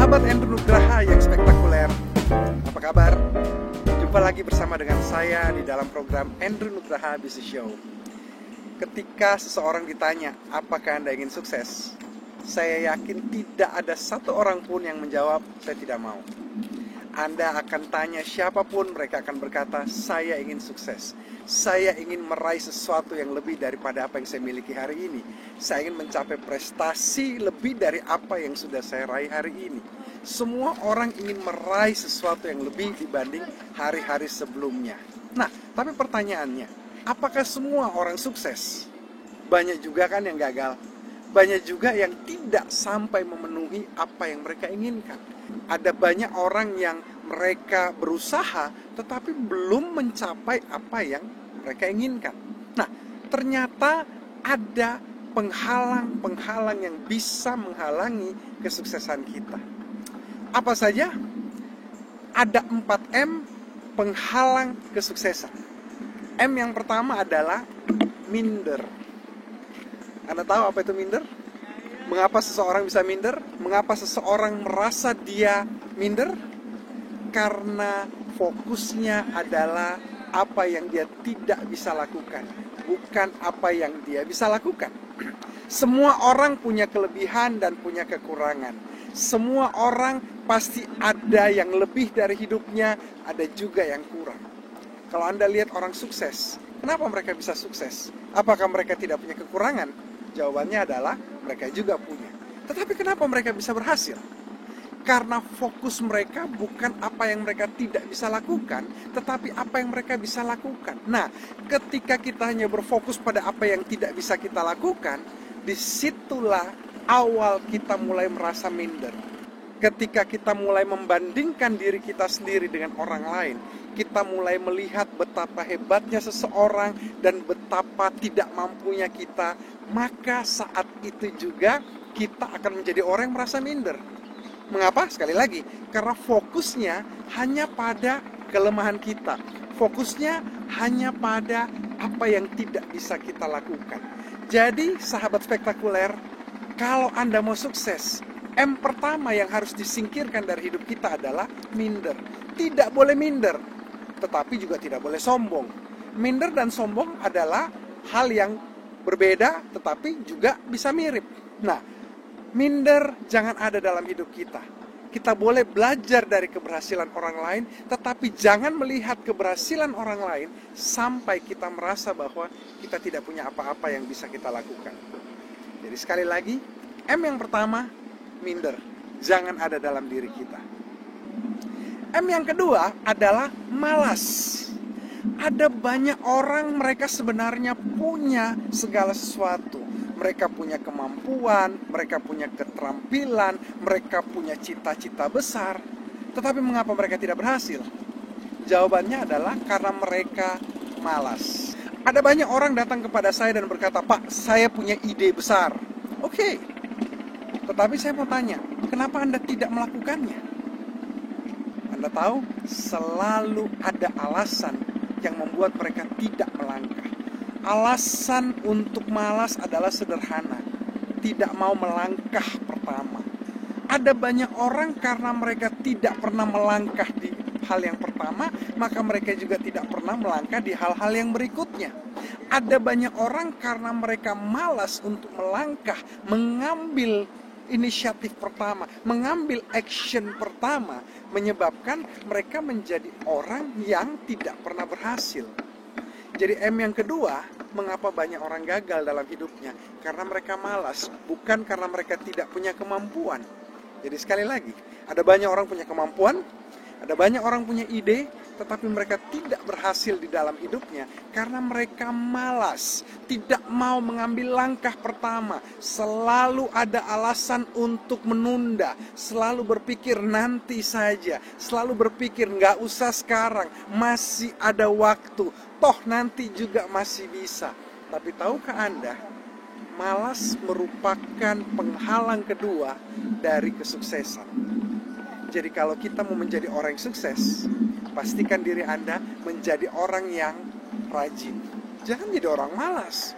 Sahabat Andrew Nugraha yang spektakuler, apa kabar? Jumpa lagi bersama dengan saya di dalam program Andrew Nugraha Business Show. Ketika seseorang ditanya, apakah Anda ingin sukses? Saya yakin tidak ada satu orang pun yang menjawab, saya tidak mau. Anda akan tanya siapapun, mereka akan berkata, saya ingin sukses. Saya ingin meraih sesuatu yang lebih daripada apa yang saya miliki hari ini. Saya ingin mencapai prestasi lebih dari apa yang sudah saya raih hari ini. Semua orang ingin meraih sesuatu yang lebih dibanding hari-hari sebelumnya. Nah, tapi pertanyaannya, apakah semua orang sukses? Banyak juga kan yang gagal. Banyak juga yang tidak sampai memenuhi apa yang mereka inginkan. Ada banyak orang yang mereka berusaha tetapi belum mencapai apa yang mereka inginkan. Nah, ternyata ada penghalang-penghalang yang bisa menghalangi kesuksesan kita. Apa saja? Ada 4M penghalang kesuksesan. M yang pertama adalah minder. Anda tahu apa itu minder? Mengapa seseorang bisa minder? Mengapa seseorang merasa dia minder? Karena fokusnya adalah apa yang dia tidak bisa lakukan, bukan apa yang dia bisa lakukan. Semua orang punya kelebihan dan punya kekurangan. Semua orang pasti ada yang lebih dari hidupnya, ada juga yang kurang. Kalau Anda lihat orang sukses, kenapa mereka bisa sukses? Apakah mereka tidak punya kekurangan? Jawabannya adalah mereka juga punya. Tetapi kenapa mereka bisa berhasil? Karena fokus mereka bukan apa yang mereka tidak bisa lakukan, tetapi apa yang mereka bisa lakukan. Nah, ketika kita hanya berfokus pada apa yang tidak bisa kita lakukan, disitulah awal kita mulai merasa minder. Ketika kita mulai membandingkan diri kita sendiri dengan orang lain, kita mulai melihat betapa hebatnya seseorang dan betapa tidak mampunya kita, maka saat itu juga kita akan menjadi orang yang merasa minder. Mengapa? Sekali lagi, karena fokusnya hanya pada kelemahan kita. Fokusnya hanya pada apa yang tidak bisa kita lakukan. Jadi, sahabat spektakuler, kalau Anda mau sukses, M pertama yang harus disingkirkan dari hidup kita adalah minder. Tidak boleh minder, tetapi juga tidak boleh sombong. Minder dan sombong adalah hal yang berbeda, tetapi juga bisa mirip. Nah, minder jangan ada dalam hidup kita. Kita boleh belajar dari keberhasilan orang lain, tetapi jangan melihat keberhasilan orang lain sampai kita merasa bahwa kita tidak punya apa-apa yang bisa kita lakukan. Jadi sekali lagi, M yang pertama, minder. Jangan ada dalam diri kita. M yang kedua adalah malas. Ada banyak orang mereka sebenarnya punya segala sesuatu. Mereka punya kemampuan, mereka punya keterampilan, mereka punya cita-cita besar. Tetapi mengapa mereka tidak berhasil? Jawabannya adalah karena mereka malas. Ada banyak orang datang kepada saya dan berkata, Pak, saya punya ide besar. Oke. Tetapi saya mau tanya, kenapa Anda tidak melakukannya? Anda tahu, selalu ada alasan yang membuat mereka tidak melangkah. Alasan untuk malas adalah sederhana, tidak mau melangkah pertama. Ada banyak orang karena mereka tidak pernah melangkah di hal yang pertama, maka mereka juga tidak pernah melangkah di hal-hal yang berikutnya. Ada banyak orang karena mereka malas untuk melangkah, mengambil inisiatif pertama, mengambil action pertama, menyebabkan mereka menjadi orang yang tidak pernah berhasil. Jadi M yang kedua, mengapa banyak orang gagal dalam hidupnya? Karena mereka malas, bukan karena mereka tidak punya kemampuan. Jadi sekali lagi, ada banyak orang punya kemampuan, ada banyak orang punya ide, tetapi mereka tidak berhasil di dalam hidupnya karena mereka malas, tidak mau mengambil langkah pertama, selalu ada alasan untuk menunda, selalu berpikir nanti saja, selalu berpikir nggak usah sekarang, masih ada waktu, toh nanti juga masih bisa. Tapi tahukah Anda, malas merupakan penghalang kedua dari kesuksesan. Jadi kalau kita mau menjadi orang yang sukses, pastikan diri Anda menjadi orang yang rajin. Jangan jadi orang malas.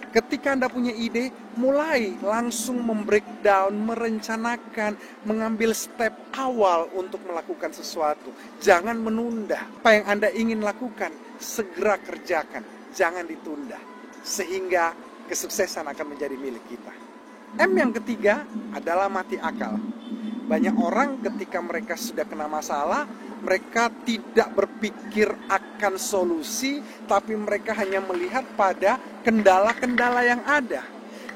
Ketika Anda punya ide, mulai langsung membreak down, merencanakan, mengambil step awal untuk melakukan sesuatu. Jangan menunda. Apa yang Anda ingin lakukan, segera kerjakan. Jangan ditunda. Sehingga kesuksesan akan menjadi milik kita. M yang ketiga adalah mati akal. Banyak orang ketika mereka sudah kena masalah, mereka tidak berpikir akan solusi, tapi mereka hanya melihat pada kendala-kendala yang ada.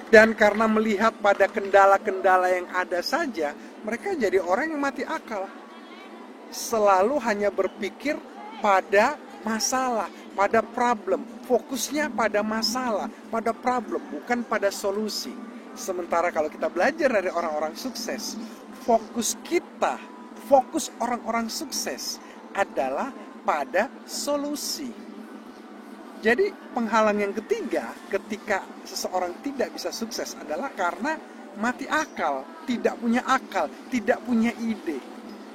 Dan karena melihat pada kendala-kendala yang ada saja, mereka jadi orang yang mati akal. Selalu hanya berpikir pada masalah, pada problem. Fokusnya pada masalah, pada problem, bukan pada solusi. Sementara kalau kita belajar dari orang-orang sukses, fokus orang-orang sukses adalah pada solusi. Jadi penghalang yang ketiga ketika seseorang tidak bisa sukses adalah karena mati akal, tidak punya ide.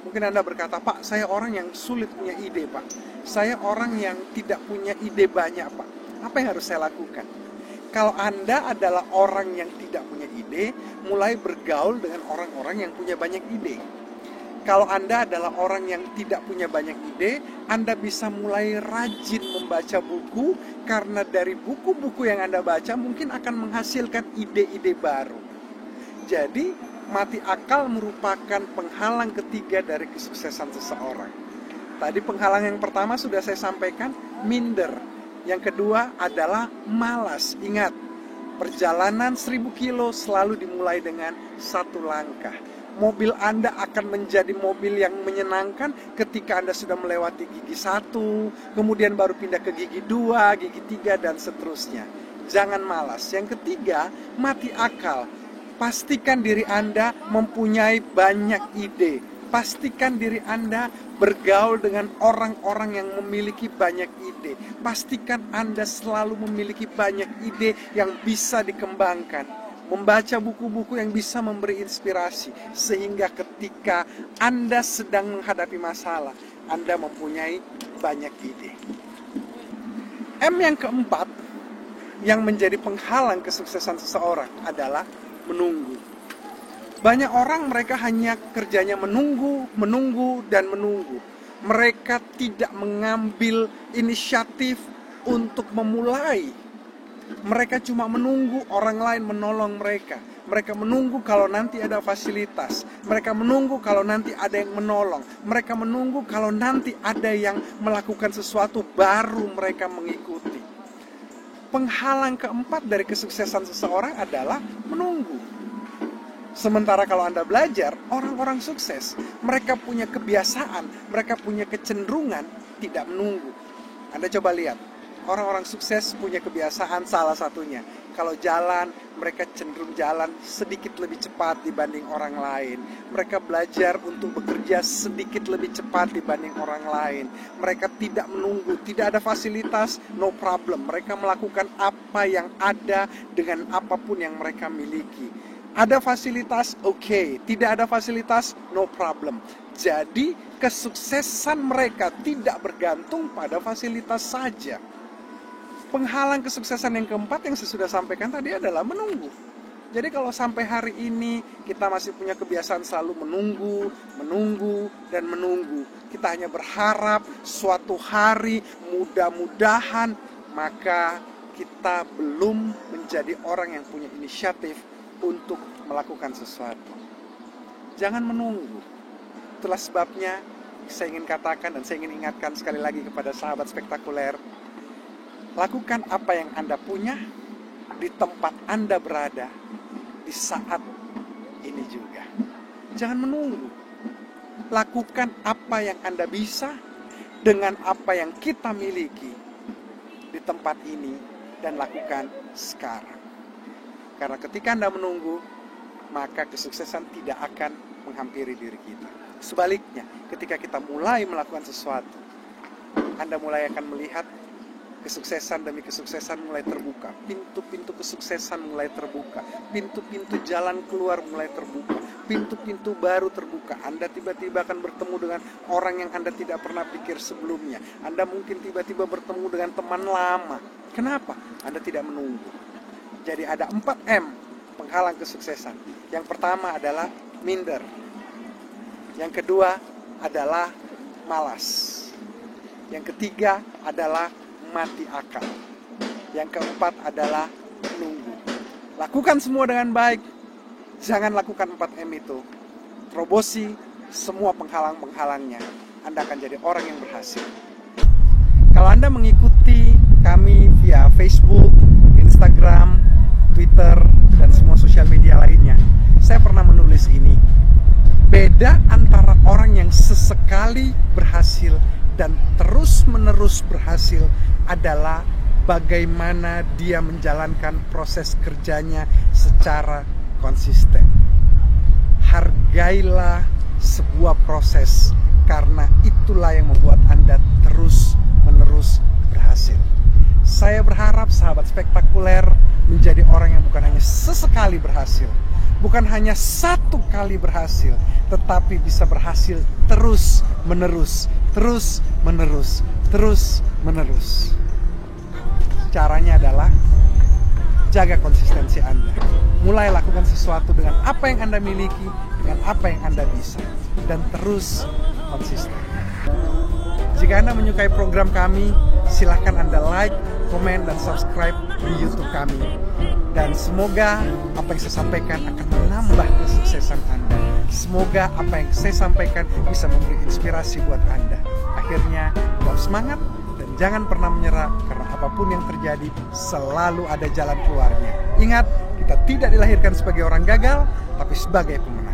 Mungkin Anda berkata, Pak, saya orang yang sulit punya ide, Pak. Saya orang yang tidak punya ide banyak, Pak. Apa yang harus saya lakukan? Kalau Anda adalah orang yang tidak punya ide, mulai bergaul dengan orang-orang yang punya banyak ide. Kalau Anda adalah orang yang tidak punya banyak ide, Anda bisa mulai rajin membaca buku, karena dari buku-buku yang Anda baca mungkin akan menghasilkan ide-ide baru. Jadi, mati akal merupakan penghalang ketiga dari kesuksesan seseorang. Tadi penghalang yang pertama sudah saya sampaikan, minder. Yang kedua adalah malas. Ingat, perjalanan 1000 kilo selalu dimulai dengan satu langkah. Mobil Anda akan menjadi mobil yang menyenangkan ketika Anda sudah melewati gigi 1, kemudian baru pindah ke gigi 2, gigi 3, dan seterusnya. Jangan malas. Yang ketiga, mati akal. Pastikan diri Anda mempunyai banyak ide. Pastikan diri Anda bergaul dengan orang-orang yang memiliki banyak ide. Pastikan Anda selalu memiliki banyak ide yang bisa dikembangkan. Membaca buku-buku yang bisa memberi inspirasi, sehingga ketika Anda sedang menghadapi masalah, Anda mempunyai banyak ide. M yang keempat, yang menjadi penghalang kesuksesan seseorang adalah menunggu. Banyak orang mereka hanya kerjanya menunggu, dan menunggu. Mereka tidak mengambil inisiatif untuk memulai. Mereka cuma menunggu orang lain menolong mereka. Mereka menunggu kalau nanti ada fasilitas. Mereka menunggu kalau nanti ada yang menolong. Mereka menunggu kalau nanti ada yang melakukan sesuatu, baru mereka mengikuti. Penghalang keempat dari kesuksesan seseorang adalah menunggu. Sementara kalau Anda belajar, orang-orang sukses, mereka punya kebiasaan, mereka punya kecenderungan tidak menunggu. Anda coba lihat, orang-orang sukses punya kebiasaan salah satunya. Kalau jalan, mereka cenderung jalan sedikit lebih cepat dibanding orang lain. Mereka belajar untuk bekerja sedikit lebih cepat dibanding orang lain. Mereka tidak menunggu, tidak ada fasilitas, no problem. Mereka melakukan apa yang ada dengan apapun yang mereka miliki. Ada fasilitas, oke. Tidak ada fasilitas, no problem. Jadi kesuksesan mereka tidak bergantung pada fasilitas saja. Penghalang kesuksesan yang keempat yang saya sudah sampaikan tadi adalah menunggu. Jadi kalau sampai hari ini kita masih punya kebiasaan selalu menunggu, dan menunggu. Kita hanya berharap suatu hari mudah-mudahan, maka kita belum menjadi orang yang punya inisiatif untuk melakukan sesuatu. Jangan menunggu. Itulah sebabnya saya ingin katakan dan saya ingin ingatkan sekali lagi kepada sahabat spektakuler. Lakukan apa yang Anda punya di tempat Anda berada di saat ini juga. Jangan menunggu. Lakukan apa yang Anda bisa dengan apa yang kita miliki di tempat ini dan lakukan sekarang. Karena ketika Anda menunggu, maka kesuksesan tidak akan menghampiri diri kita. Sebaliknya, ketika kita mulai melakukan sesuatu, Anda mulai akan melihat kesuksesan demi kesuksesan mulai terbuka. Pintu-pintu kesuksesan mulai terbuka. Pintu-pintu jalan keluar mulai terbuka. Pintu-pintu baru terbuka. Anda tiba-tiba akan bertemu dengan orang yang Anda tidak pernah pikir sebelumnya. Anda mungkin tiba-tiba bertemu dengan teman lama. Kenapa? Anda tidak menunggu. Jadi ada 4M penghalang kesuksesan. Yang pertama adalah minder. Yang kedua adalah malas. Yang ketiga adalah mati akal. Yang keempat adalah menunggu. Lakukan semua dengan baik. Jangan lakukan 4M itu. Terobosi semua penghalang-penghalangnya. Anda akan jadi orang yang berhasil. Kalau Anda mengikuti kami via Facebook, Instagram, Twitter, dan semua sosial media lainnya, saya pernah menulis ini. Beda antara orang yang sesekali berhasil dan terus-menerus berhasil adalah bagaimana dia menjalankan proses kerjanya secara konsisten. Hargailah sebuah proses, karena itulah yang membuat Anda terus-menerus berhasil. Saya berharap sahabat spektakuler menjadi orang yang bukan hanya sesekali berhasil, bukan hanya satu kali berhasil, tetapi bisa berhasil terus-menerus, terus-menerus, terus-menerus. Caranya adalah jaga konsistensi Anda. Mulai lakukan sesuatu dengan apa yang Anda miliki, dengan apa yang Anda bisa, dan terus konsisten. Jika Anda menyukai program kami, silahkan Anda like, komen, dan subscribe di YouTube kami. Dan semoga apa yang saya sampaikan akan menambah kesuksesan Anda. Semoga apa yang saya sampaikan bisa memberi inspirasi buat Anda. Akhirnya, tetap semangat dan jangan pernah menyerah, karena apapun yang terjadi selalu ada jalan keluarnya. Ingat, kita tidak dilahirkan sebagai orang gagal, tapi sebagai pemenang.